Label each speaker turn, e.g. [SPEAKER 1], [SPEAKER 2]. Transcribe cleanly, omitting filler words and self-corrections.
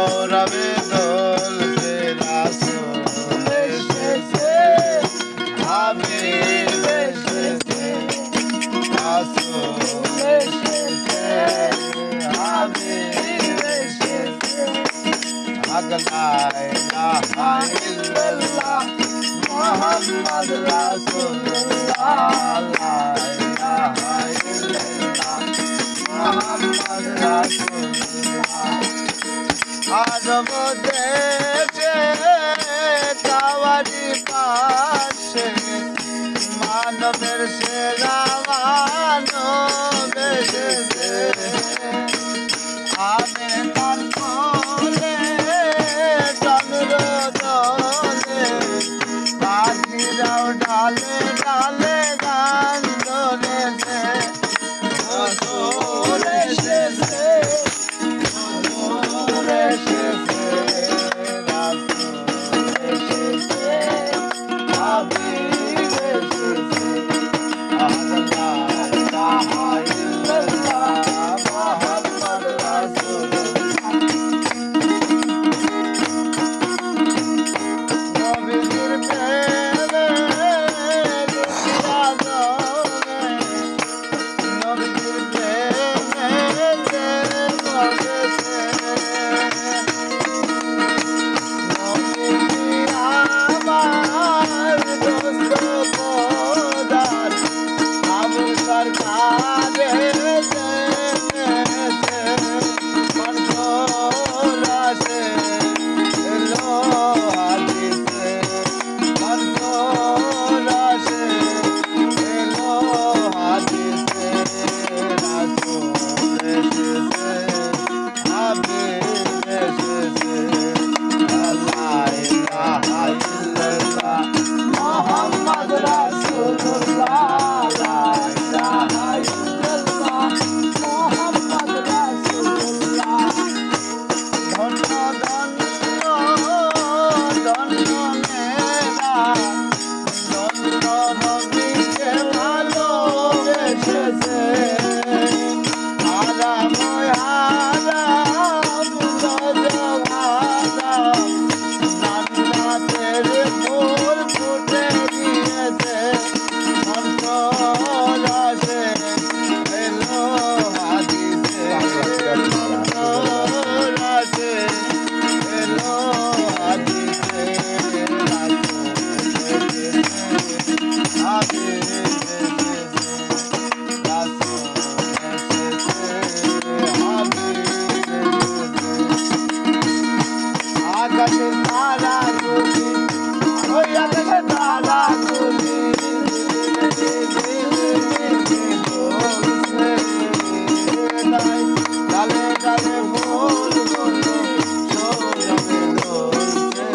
[SPEAKER 1] সৌরভে দোলছে রাসূল এসেছে হাবিব এসেছে রাসূল এসেছে হাবিব এসেছে লা ইলাহা ইল্লাল্লাহ মুহাম্মদ রাসূলুল্লাহ লা ইলাহা ইল্লাল্লাহ মুহাম্মদ রাসূলুল্লাহ আরব দেশে কাওয়ারি পাশে মানবের সেরা মানব এসেছে আমেনার কোলে চন্দ্র দোলে পাখিরাও ডালে ডালে গান ধরেছে হুজুর এসেছে হুজুর এসেছে রাসূল এসেছে হাবিব এসেছে লা ইলাহা ইল্লাল্লাহ মুহাম্মদ রাসূলুল্লাহ নবীর প্রেমে দুনিয়া জমে নবীর প্রেমে বসেছে নবী আমার দোস্ত খোদার আবু সরকারে জেনেছে মনসুরাসে এলো হাদিসে মনসুরাসে এলো হাদিসে রাসূল এসেছে হাবিব এসেছে লা ইলাহা ইল্লাল্লাহ মুহাম্মদ রাসূলুল্লাহ লা ইলাহা ইল্লাল্লাহ মুহাম্মদ রাসূলুল্লাহ ধন্য ধন্য ধন্য মেরা ধন্য নবীকে ভালোবেসেছে আরাম হারাম গজহারাম জান্নাতের ফুল ফুটে দিয়েছে মনসুরাসে এলো হাদিসে মনসুরাসে এলো হাদিসে রাসূল এসেছে হাবিব এসেছে রাসূল এসেছে হাবিব এসেছে আকাশে তারাগুলি ওই আকাশে তারাগুলি ডালে ডালে ফুলগুলি সৌরভে দোলছে